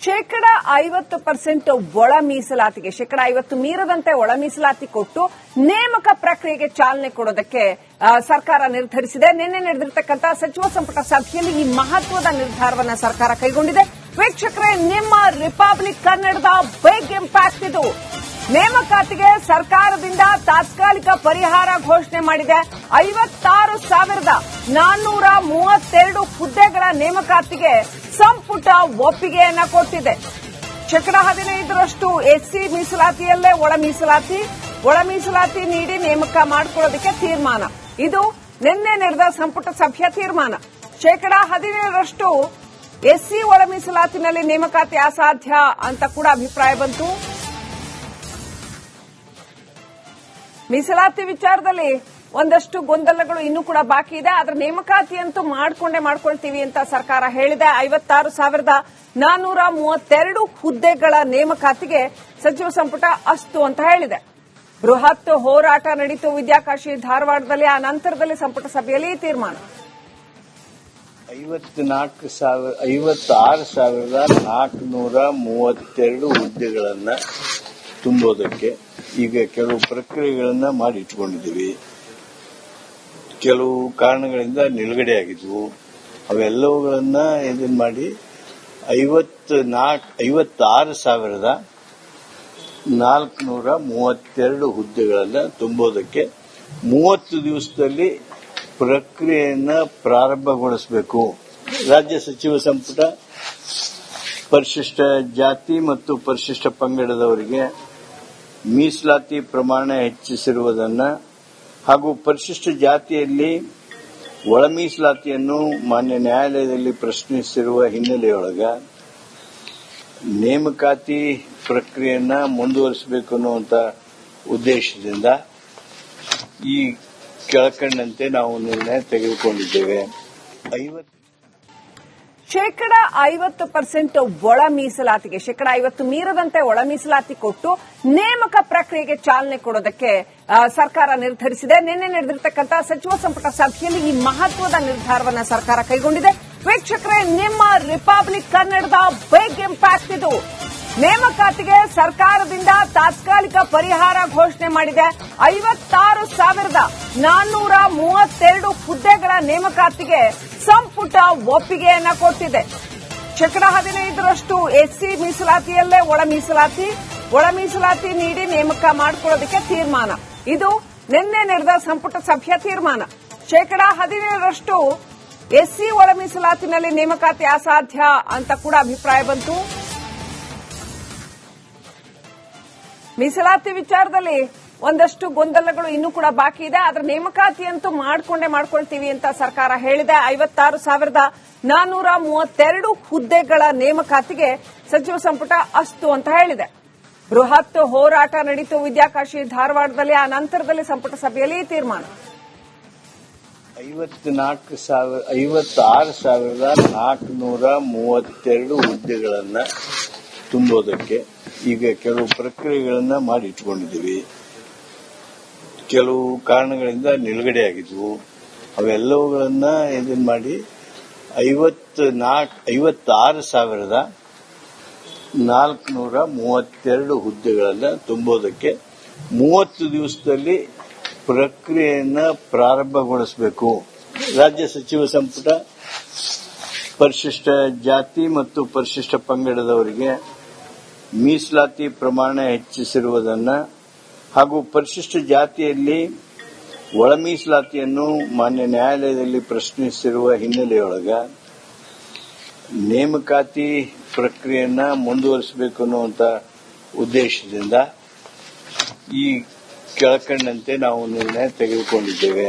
ಶೇಕಡ 50% ಒಳ ಮೀಸಲಾತಿಗೆ ಶೇಕಡ 50 ಮೀರದಂತೆ ಒಳ ಮೀಸಲಾತಿ ಕೊಟ್ಟು ನೇಮಕ ಪ್ರಕ್ರಿಯೆಗೆ ಚಾಲನೆ ಕೊಡೋದಕ್ಕೆ ಸರ್ಕಾರ ನಿರ್ಧರಿಸಿದೆ. ನಿನ್ನೆ ನಡೆದಿರತಕ್ಕಂಥ ಸಚಿವ ಸಂಪುಟ ಸಭೆಯಲ್ಲಿ ಈ ಮಹತ್ವದ ನಿರ್ಧಾರವನ್ನ ಸರ್ಕಾರ ಕೈಗೊಂಡಿದೆ. ವೀಕ್ಷಕರೇ, ನಿಮ್ಮ ರಿಪಬ್ಲಿಕ್ ಕನ್ನಡದ ಬಿಗ್ ಇಂಪ್ಯಾಕ್ಟ್ ಇದು. ನೇಮಕಾತಿಗೆ ಸರ್ಕಾರದಿಂದ ತಾತ್ಕಾಲಿಕ ಪರಿಹಾರ ಘೋಷಣೆ ಮಾಡಿದೆ. 56,432 ಹುದ್ದೆಗಳ ನೇಮಕಾತಿಗೆ ಸಂಪುಟ ಒಪ್ಪಿಗೆಯನ್ನ ಕೊಟ್ಟಿದೆ. ಶೇಕಡ 15ರಷ್ಟು ಎಸ್ಸಿ ಮೀಸಲಾತಿಯಲ್ಲೇ ಒಳ ಮೀಸಲಾತಿ ನೀಡಿ ನೇಮಕ ಮಾಡಿಕೊಳ್ಳೋದಕ್ಕೆ ತೀರ್ಮಾನ. ಇದು ನಿನ್ನೆ ನಡೆದ ಸಂಪುಟ ಸಭೆಯ ತೀರ್ಮಾನ. ಶೇಕಡ 17ರಷ್ಟು ಎಸ್ಸಿ ಒಳ ಮೀಸಲಾತಿನಲ್ಲಿ ನೇಮಕಾತಿ ಅಸಾಧ್ಯ ಅಂತ ಕೂಡ ಅಭಿಪ್ರಾಯ ಬಂತು. ಮೀಸಲಾತಿ ವಿಚಾರದಲ್ಲಿ ಒಂದಷ್ಟು ಗೊಂದಲಗಳು ಇನ್ನೂ ಕೂಡ ಬಾಕಿ ಇದೆ. ಆದ್ರೆ ನೇಮಕಾತಿ ಅಂತೂ ಮಾಡ್ಕೊಳ್ತೀವಿ ಅಂತ ಸರ್ಕಾರ ಹೇಳಿದೆ. 56,432 ಹುದ್ದೆಗಳ ನೇಮಕಾತಿಗೆ ಸಚಿವ ಸಂಪುಟ ಅಸ್ತು ಅಂತ ಹೇಳಿದೆ. ಬೃಹತ್ ಹೋರಾಟ ನಡೀತು ವಿದ್ಯಾಕಾಶಿ ಧಾರವಾಡದಲ್ಲಿ. ಆ ನಂತರದಲ್ಲಿ ಸಂಪುಟ ಸಭೆಯಲ್ಲಿ ಈ ತೀರ್ಮಾನ. 56,432 ಹುದ್ದೆಗಳನ್ನ ತುಂಬೋದಕ್ಕೆ ಈಗ ಕೆಲವು ಪ್ರಕ್ರಿಯೆಗಳನ್ನ ಮಾಡಿ ಇಟ್ಕೊಂಡಿದ್ದೀವಿ. ಕೆಲವು ಕಾರಣಗಳಿಂದ ನಿಲುಗಡೆಯಾಗಿದ್ವು. ಅವೆಲ್ಲವುಗಳನ್ನ ಇದನ್ನ ಮಾಡಿ 56,432 ಹುದ್ದೆಗಳನ್ನ ತುಂಬೋದಕ್ಕೆ 30 ದಿವಸದಲ್ಲಿ ಪ್ರಕ್ರಿಯೆಯನ್ನ ಪ್ರಾರಂಭಗೊಳಿಸಬೇಕು. ರಾಜ್ಯ ಸಚಿವ ಸಂಪುಟ ಪರಿಶಿಷ್ಟ ಜಾತಿ ಮತ್ತು ಪರಿಶಿಷ್ಟ ಪಂಗಡದವರಿಗೆ ಮೀಸಲಾತಿ ಪ್ರಮಾಣ ಹೆಚ್ಚಿಸಿರುವುದನ್ನ ಹಾಗೂ ಪರಿಶಿಷ್ಟ ಜಾತಿಯಲ್ಲಿ ಒಳ ಮೀಸಲಾತಿಯನ್ನು ಮಾನ್ಯ ನ್ಯಾಯಾಲಯದಲ್ಲಿ ಪ್ರಶ್ನಿಸಿರುವ ಹಿನ್ನೆಲೆಯೊಳಗ ನೇಮಕಾತಿ ಪ್ರಕ್ರಿಯೆಯನ್ನ ಮುಂದುವರಿಸಬೇಕು ಅನ್ನುವಂತ ಉದ್ದೇಶದಿಂದ ಈ ಕೆಳಕಂಡಂತೆ ನಾವು ನಿರ್ಣಯ ತೆಗೆದುಕೊಂಡಿದ್ದೇವೆ. ಶೇಕಡ 50% ಒಳ ಮೀಸಲಾತಿಗೆ ಶೇಕಡ 50 ಮೀರದಂತೆ ಒಳ ಮೀಸಲಾತಿ ಕೊಟ್ಟು ನೇಮಕ ಪ್ರಕ್ರಿಯೆಗೆ ಚಾಲನೆ ಕೊಡೋದಕ್ಕೆ ಸರ್ಕಾರ ನಿರ್ಧರಿಸಿದೆ. ನಿನ್ನೆ ನಡೆದಿರತಕ್ಕಂಥ ಸಚಿವ ಸಂಪುಟ ಸಭೆಯಲ್ಲಿ ಈ ಮಹತ್ವದ ನಿರ್ಧಾರವನ್ನ ಸರ್ಕಾರ ಕೈಗೊಂಡಿದೆ. ವೀಕ್ಷಕರೇ, ನಿಮ್ಮ ರಿಪಬ್ಲಿಕ್ ಕನ್ನಡದ ಬಿಗ್ ಇಂಪ್ಯಾಕ್ಟ್ ಇದು. ನೇಮಕಾತಿಗೆ ಸರ್ಕಾರದಿಂದ ತಾತ್ಕಾಲಿಕ ಪರಿಹಾರ ಘೋಷಣೆ ಮಾಡಿದೆ. 56,432 ಹುದ್ದೆಗಳ ನೇಮಕಾತಿಗೆ ಸಂಪುಟ ಒಪ್ಪಿಗೆಯನ್ನ ಕೊಟ್ಟಿದೆ. ಶೇಕಡ 15ರಷ್ಟು ಎಸ್ಸಿ ಮೀಸಲಾತಿಯಲ್ಲೇ ಒಳ ಮೀಸಲಾತಿ ನೀಡಿ ನೇಮಕ ಮಾಡಿಕೊಳ್ಳೋದಕ್ಕೆ ತೀರ್ಮಾನ. ಇದು ನಿನ್ನೆ ನಡೆದ ಸಂಪುಟ ಸಭೆಯ ತೀರ್ಮಾನ. ಶೇಕಡ 17ರಷ್ಟು ಎಸ್ಸಿ ಒಳ ಮೀಸಲಾತಿನಲ್ಲಿ ನೇಮಕಾತಿ ಅಸಾಧ್ಯ ಅಂತ ಕೂಡ ಅಭಿಪ್ರಾಯ ಬಂತು. ಮೀಸಲಾತಿ ವಿಚಾರದಲ್ಲಿ ಒಂದಷ್ಟು ಗೊಂದಲಗಳು ಇನ್ನೂ ಕೂಡ ಬಾಕಿ ಇದೆ. ಆದ್ರೆ ನೇಮಕಾತಿ ಅಂತೂ ಮಾಡ್ಕೊಳ್ತೀವಿ ಅಂತ ಸರ್ಕಾರ ಹೇಳಿದೆ. 56,432 ಹುದ್ದೆಗಳ ನೇಮಕಾತಿಗೆ ಸಚಿವ ಸಂಪುಟ ಅಸ್ತು ಅಂತ ಹೇಳಿದೆ. ಬೃಹತ್ ಹೋರಾಟ ನಡೀತು ವಿದ್ಯಾಕಾಶಿ ಧಾರವಾಡದಲ್ಲಿ. ಆ ನಂತರದಲ್ಲಿ ಸಂಪುಟ ಸಭೆಯಲ್ಲಿ ಈ ತೀರ್ಮಾನ. 56,432 ಹುದ್ದೆಗಳನ್ನ ತುಂಬೋದಕ್ಕೆ ಈಗ ಕೆಲವು ಪ್ರಕ್ರಿಯೆಗಳನ್ನ ಮಾಡಿ ಇಟ್ಕೊಂಡಿದ್ದೀವಿ. ಕೆಲವು ಕಾರಣಗಳಿಂದ ನಿಲುಗಡೆಯಾಗಿದ್ವು. ಅವೆಲ್ಲವುಗಳನ್ನ ಇದನ್ನ ಮಾಡಿ 56,432 ಹುದ್ದೆಗಳನ್ನ ತುಂಬೋದಕ್ಕೆ 30 ದಿವಸದಲ್ಲಿ ಪ್ರಕ್ರಿಯೆಯನ್ನ ಪ್ರಾರಂಭಗೊಳಿಸಬೇಕು. ರಾಜ್ಯ ಸಚಿವ ಸಂಪುಟ ಪರಿಶಿಷ್ಟ ಜಾತಿ ಮತ್ತು ಪರಿಶಿಷ್ಟ ಪಂಗಡದವರಿಗೆ ಮೀಸಲಾತಿ ಪ್ರಮಾಣ ಹೆಚ್ಚಿಸಿರುವುದನ್ನ ಹಾಗೂ ಪರಿಶಿಷ್ಟ ಜಾತಿಯಲ್ಲಿ ಒಳ ಮೀಸಲಾತಿಯನ್ನು ಮಾನ್ಯ ನ್ಯಾಯಾಲಯದಲ್ಲಿ ಪ್ರಶ್ನಿಸಿರುವ ಹಿನ್ನೆಲೆಯೊಳಗ ನೇಮಕಾತಿ ಪ್ರಕ್ರಿಯೆಯನ್ನ ಮುಂದುವರಿಸಬೇಕು ಅನ್ನುವಂತ ಉದ್ದೇಶದಿಂದ ಈ ಕೆಳಕಂಡಂತೆ ನಾವು ನಿರ್ಣಯ ತೆಗೆದುಕೊಂಡಿದ್ದೇವೆ.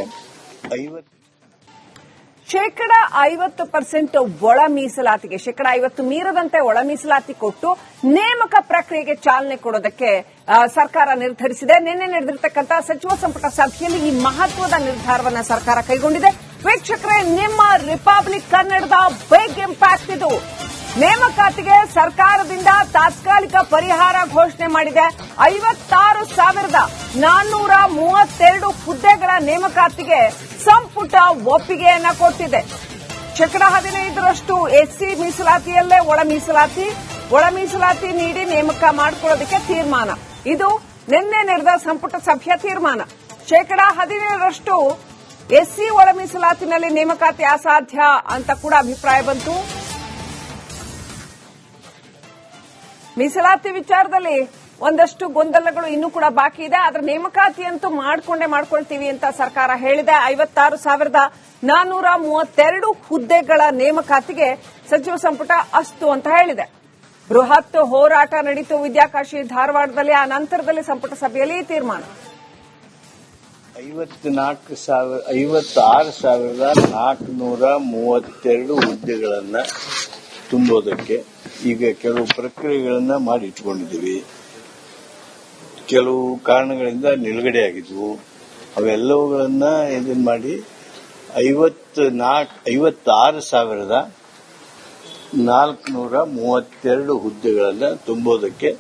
ಶೇಕಡ 50% ಒಳ ಮೀಸಲಾತಿಗೆ ಶೇಕಡ 50 ಮೀರದಂತೆ ಒಳ ಮೀಸಲಾತಿ ಕೊಟ್ಟು ನೇಮಕ ಪ್ರಕ್ರಿಯೆಗೆ ಚಾಲನೆ ಕೊಡೋದಕ್ಕೆ ಸರ್ಕಾರ ನಿರ್ಧರಿಸಿದೆ. ನಿನ್ನೆ ನಡೆದಿರತಕ್ಕಂಥ ಸಚಿವ ಸಂಪುಟ ಸಭೆಯಲ್ಲಿ ಈ ಮಹತ್ವದ ನಿರ್ಧಾರವನ್ನ ಸರ್ಕಾರ ಕೈಗೊಂಡಿದೆ. ವೀಕ್ಷಕರೇ, ನಿಮ್ಮ ರಿಪಬ್ಲಿಕ್ ಕನ್ನಡದ ಬಿಗ್ ಇಂಪ್ಯಾಕ್ಟ್ ಇದು. ನೇಮಕಾತಿಗೆ ಸರ್ಕಾರದಿಂದ ತಾತ್ಕಾಲಿಕ ಪರಿಹಾರ ಘೋಷಣೆ ಮಾಡಿದೆ. 56,432 ಹುದ್ದೆಗಳ ನೇಮಕಾತಿಗೆ ಸಂಪುಟ ಒಪ್ಪಿಗೆಯನ್ನ ಕೊಟ್ಟಿದೆ. ಶೇಕಡ 15ರಷ್ಟು ಎಸ್ಸಿ ಮೀಸಲಾತಿಯಲ್ಲೇ ಒಳ ಒಳ ಮೀಸಲಾತಿ ನೀಡಿ ನೇಮಕ ಮಾಡಿಕೊಳ್ಳೋದಕ್ಕೆ ತೀರ್ಮಾನ. ಇದು ನಿನ್ನೆ ನಡೆದ ಸಂಪುಟ ಸಭೆಯ ತೀರ್ಮಾನ. 17% ಎಸ್ಸಿ ಒಳ ಮೀಸಲಾತಿನಲ್ಲಿ ನೇಮಕಾತಿ ಅಸಾಧ್ಯ ಅಂತ ಕೂಡ ಅಭಿಪ್ರಾಯ ಬಂತು. ಮೀಸಲಾತಿ ವಿಚಾರದಲ್ಲಿ ಒಂದಷ್ಟು ಗೊಂದಲಗಳು ಇನ್ನೂ ಕೂಡ ಬಾಕಿ ಇದೆ. ಆದ್ರೆ ನೇಮಕಾತಿ ಅಂತೂ ಮಾಡ್ಕೊಳ್ತೀವಿ ಅಂತ ಸರ್ಕಾರ ಹೇಳಿದೆ. 56,432 ಹುದ್ದೆಗಳ ನೇಮಕಾತಿಗೆ ಸಚಿವ ಸಂಪುಟ ಅಸ್ತು ಅಂತ ಹೇಳಿದೆ. ಬೃಹತ್ ಹೋರಾಟ ನಡೀತು ವಿದ್ಯಾಕಾಶಿ ಧಾರವಾಡದಲ್ಲಿ. ಆ ನಂತರದಲ್ಲಿ ಸಂಪುಟ ಸಭೆಯಲ್ಲಿ ತೀರ್ಮಾನ. 56,432 ಹುದ್ದೆಗಳನ್ನ ತುಂಬೋದಕ್ಕೆ ಈಗ ಕೆಲವು ಪ್ರಕ್ರಿಯೆಗಳನ್ನ ಮಾಡಿ ಇಟ್ಕೊಂಡಿದ್ದೀವಿ. ಕೆಲವು ಕಾರಣಗಳಿಂದ ನಿಲುಗಡೆ ಆಗಿದ್ವು. ಅವೆಲ್ಲವುಗಳನ್ನ ಇದನ್ನ ಮಾಡಿ 56,432 ಹುದ್ದೆಗಳನ್ನ ತುಂಬೋದಕ್ಕೆ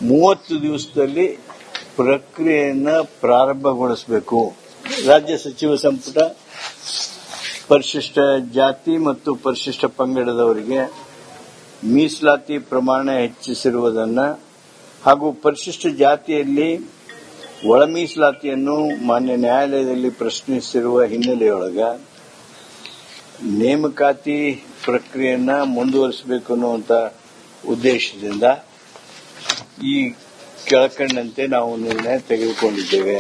30 ದಿವಸದಲ್ಲಿ ಪ್ರಕ್ರಿಯೆಯನ್ನ ಪ್ರಾರಂಭಗೊಳಿಸಬೇಕು. ರಾಜ್ಯ ಸಚಿವ ಸಂಪುಟ ಪರಿಶಿಷ್ಟ ಜಾತಿ ಮತ್ತು ಪರಿಶಿಷ್ಟ ಪಂಗಡದವರಿಗೆ ಮೀಸಲಾತಿ ಪ್ರಮಾಣ ಹೆಚ್ಚಿಸಿರುವುದನ್ನು ಹಾಗೂ ಪರಿಶಿಷ್ಟ ಜಾತಿಯಲ್ಲಿ ಒಳ ಮೀಸಲಾತಿಯನ್ನು ಮಾನ್ಯ ನ್ಯಾಯಾಲಯದಲ್ಲಿ ಪ್ರಶ್ನಿಸಿರುವ ಹಿನ್ನೆಲೆಯೊಳಗ ನೇಮಕಾತಿ ಪ್ರಕ್ರಿಯೆಯನ್ನ ಮುಂದುವರಿಸಬೇಕು ಅನ್ನುವಂತ ಉದ್ದೇಶದಿಂದ ಈ ಕೆಳಕಂಡಂತೆ ನಾವು ನಿರ್ಣಯ ತೆಗೆದುಕೊಂಡಿದ್ದೇವೆ.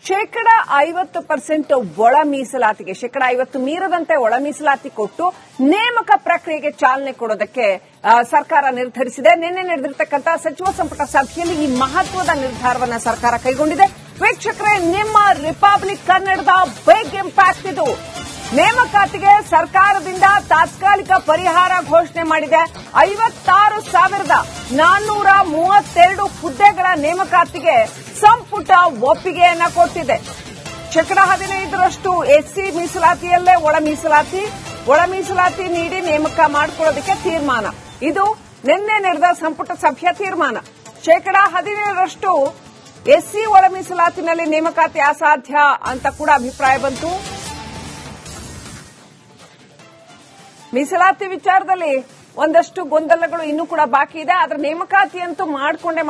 50% ಒಳ ಮೀಸಲಾತಿಗೆ 50 ಮೀರದಂತೆ ಒಳ ಮೀಸಲಾತಿ ಕೊಟ್ಟು ನೇಮಕ ಪ್ರಕ್ರಿಯೆಗೆ ಚಾಲನೆ ಕೊಡೋದಕ್ಕೆ ಸರ್ಕಾರ ನಿರ್ಧರಿಸಿದೆ. ನಿನ್ನೆ ನಡೆದಿರತಕ್ಕಂತಹ ಸಚಿವ ಸಂಪುಟ ಸಭೆಯಲ್ಲಿ ಈ ಮಹತ್ವದ ನಿರ್ಧಾರವನ್ನು ಸರ್ಕಾರ ಕೈಗೊಂಡಿದೆ. ವೀಕ್ಷಕರೇ, ನಿಮ್ಮ ರಿಪಬ್ಲಿಕ್ ಕನ್ನಡದ ಬಿಗ್ ಇಂಪ್ಯಾಕ್ಟ್ ಇದು. ನೇಮಕಾತಿಗೆ ಸರ್ಕಾರದಿಂದ ತಾತ್ಕಾಲಿಕ ಪರಿಹಾರ ಘೋಷಣೆ ಮಾಡಿದೆ. 56,432 ಹುದ್ದೆಗಳ ನೇಮಕಾತಿಗೆ ಸಂಪುಟ ಒಪ್ಪಿಗೆಯನ್ನ ಕೊಟ್ಟಿದೆ. 15% ಎಸ್ಸಿ ಮೀಸಲಾತಿಯಲ್ಲೇ ಒಳ ಮೀಸಲಾತಿ ನೀಡಿ ನೇಮಕ ಮಾಡಿಕೊಳ್ಳೋದಕ್ಕೆ ತೀರ್ಮಾನ. ಇದು ನಿನ್ನೆ ನಡೆದ ಸಂಪುಟ ಸಭೆಯ ತೀರ್ಮಾನ. 17% ಎಸ್ಸಿ ಒಳ ಮೀಸಲಾತಿನಲ್ಲಿ ನೇಮಕಾತಿ ಅಸಾಧ್ಯ ಅಂತ ಕೂಡ ಅಭಿಪ್ರಾಯ ಬಂತು. ಮೀಸಲಾತಿ ವಿಚಾರದಲ್ಲಿ ಒಂದಷ್ಟು ಗೊಂದಲಗಳು ಇನ್ನೂ ಕೂಡ ಬಾಕಿ ಇದೆ. ಆದ್ರೆ ನೇಮಕಾತಿ ಅಂತೂ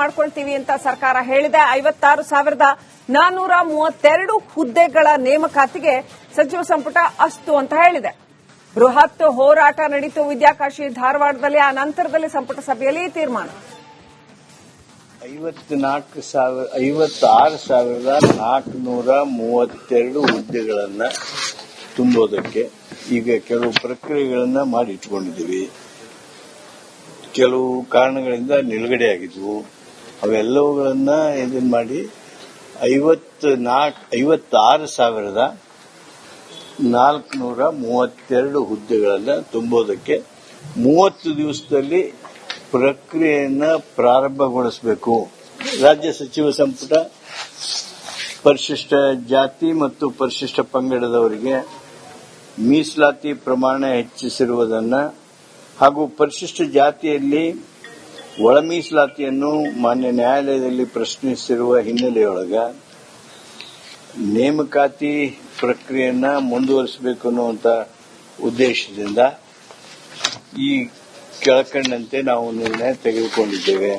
ಮಾಡ್ಕೊಳ್ತೀವಿ ಅಂತ ಸರ್ಕಾರ ಹೇಳಿದೆ. 56,432 ಹುದ್ದೆಗಳ ನೇಮಕಾತಿಗೆ ಸಚಿವ ಸಂಪುಟ ಅಸ್ತು ಅಂತ ಹೇಳಿದೆ. ಬೃಹತ್ ಹೋರಾಟ ನಡೀತು ವಿದ್ಯಾಕಾಶಿ ಧಾರವಾಡದಲ್ಲಿ. ಆ ನಂತರದಲ್ಲಿ ಸಂಪುಟ ಸಭೆಯಲ್ಲಿ ತೀರ್ಮಾನ. 56,432 ಹುದ್ದೆಗಳನ್ನ ತುಂಬೋದಕ್ಕೆ ಈಗ ಕೆಲವು ಪ್ರಕ್ರಿಯೆಗಳನ್ನ ಮಾಡಿ ಇಟ್ಕೊಂಡಿದ್ದೀವಿ. ಕೆಲವು ಕಾರಣಗಳಿಂದ ನಿಲುಗಡೆ ಆಗಿದ್ವು. ಅವೆಲ್ಲವುಗಳನ್ನ ಇದನ್ನ ಮಾಡಿ 56,432 ಹುದ್ದೆಗಳನ್ನ ತುಂಬೋದಕ್ಕೆ 30 ದಿವಸದಲ್ಲಿ ಪ್ರಕ್ರಿಯೆಯನ್ನ ಪ್ರಾರಂಭಗೊಳಿಸಬೇಕು. ರಾಜ್ಯ ಸಚಿವ ಸಂಪುಟ ಪರಿಶಿಷ್ಟ ಜಾತಿ ಮತ್ತು ಪರಿಶಿಷ್ಟ ಪಂಗಡದವರಿಗೆ ಮೀಸಲಾತಿ ಪ್ರಮಾಣ ಹೆಚ್ಚಿಸಿರುವುದನ್ನು ಹಾಗೂ ಪರಿಶಿಷ್ಟ ಜಾತಿಯಲ್ಲಿ ಒಳ ಮೀಸಲಾತಿಯನ್ನು ಮಾನ್ಯ ನ್ಯಾಯಾಲಯದಲ್ಲಿ ಪ್ರಶ್ನಿಸಿರುವ ಹಿನ್ನೆಲೆಯೊಳಗ ನೇಮಕಾತಿ ಪ್ರಕ್ರಿಯೆಯನ್ನ ಮುಂದುವರಿಸಬೇಕು ಅನ್ನುವಂತ ಉದ್ದೇಶದಿಂದ ಈ ಕೆಳಕಂಡಂತೆ ನಾವು ನಿರ್ಣಯ ತೆಗೆದುಕೊಂಡಿದ್ದೇವೆ.